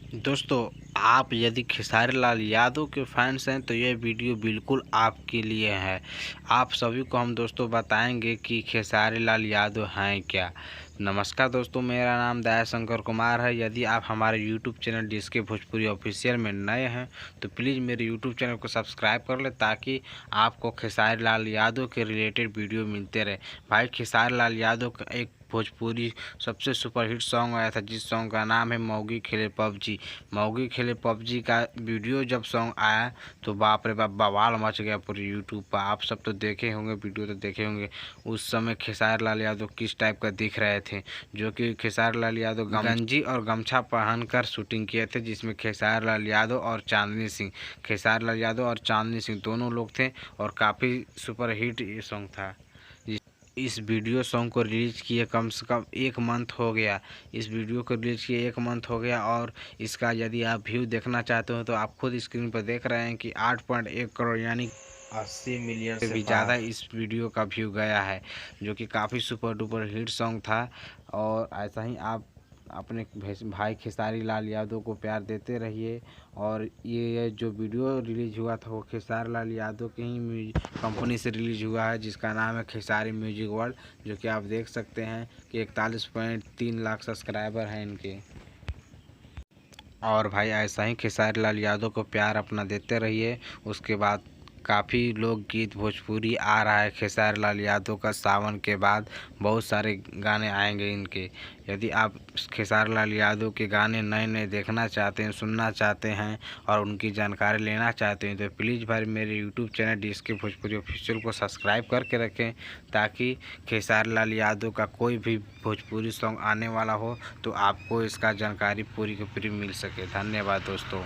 दोस्तों, आप यदि खेसारी लाल यादव के फैंस हैं तो ये वीडियो बिल्कुल आपके लिए है। आप सभी को हम दोस्तों बताएंगे कि खेसारी लाल यादव हैं क्या। नमस्कार दोस्तों, मेरा नाम दयाशंकर कुमार है। यदि आप हमारे YouTube channel DSK Bhojpuri official में नए हैं तो प्लीज़ मेरे यूट्यूब चैनल को सब्सक्राइब कर लें ताकि आपको खेसारी लाल यादव के रिलेटेड वीडियो मिलते रहे। भाई, खेसारी लाल यादव का एक भोजपुरी सबसे सुपरहिट सॉन्ग आया था जिस सॉन्ग का नाम है मौगी खेले पबजी। मौगी खेले पबजी का वीडियो जब सॉन्ग आया तो बाप रे बाप बवाल मच गया पूरे यूट्यूब पर। आप सब तो देखे होंगे, वीडियो तो देखे होंगे। उस समय खेसारी लाल यादव किस टाइप का दिख रहे थे, जो कि खेसारी लाल यादव गंजी और गमछा पहनकर शूटिंग किए थे, जिसमें खेसारी लाल यादव और चांदनी सिंह, खेसारी लाल यादव और चांदनी सिंह दोनों लोग थे और काफ़ी सुपरहिट ये सॉन्ग था। इस वीडियो सॉन्ग को रिलीज़ किए कम से कम 1 मंथ हो गया। इस वीडियो को रिलीज़ किए 1 मंथ हो गया और इसका यदि आप व्यू देखना चाहते हो तो आप खुद स्क्रीन पर देख रहे हैं कि 8.1 करोड़ यानी 80 मिलियन से भी ज़्यादा इस वीडियो का व्यू गया है, जो कि काफ़ी सुपर डुपर हिट सॉन्ग था। और ऐसा ही आप अपने भाई खेसारी लाल यादव को प्यार देते रहिए। और ये जो वीडियो रिलीज हुआ था वो खेसारी लाल यादव की ही कंपनी से रिलीज हुआ है, जिसका नाम है खेसारी म्यूजिक वर्ल्ड, जो कि आप देख सकते हैं कि 41.3 लाख सब्सक्राइबर हैं इनके। और भाई ऐसा ही खेसारी लाल यादव को प्यार अपना देते रहिए। उसके बाद काफ़ी लोकगीत भोजपुरी आ रहा है खेसारी लाल यादव का। सावन के बाद बहुत सारे गाने आएंगे इनके। यदि आप खेसारी लाल यादव के गाने नए नए देखना चाहते हैं, सुनना चाहते हैं और उनकी जानकारी लेना चाहते हैं तो प्लीज़ भाई मेरे YouTube channel DSK Bhojpuri official को सब्सक्राइब करके रखें, ताकि खेसारी लाल यादव का कोई भी भोजपुरी सॉन्ग आने वाला हो तो आपको इसका जानकारी पूरी की पूरी मिल सके। धन्यवाद दोस्तों।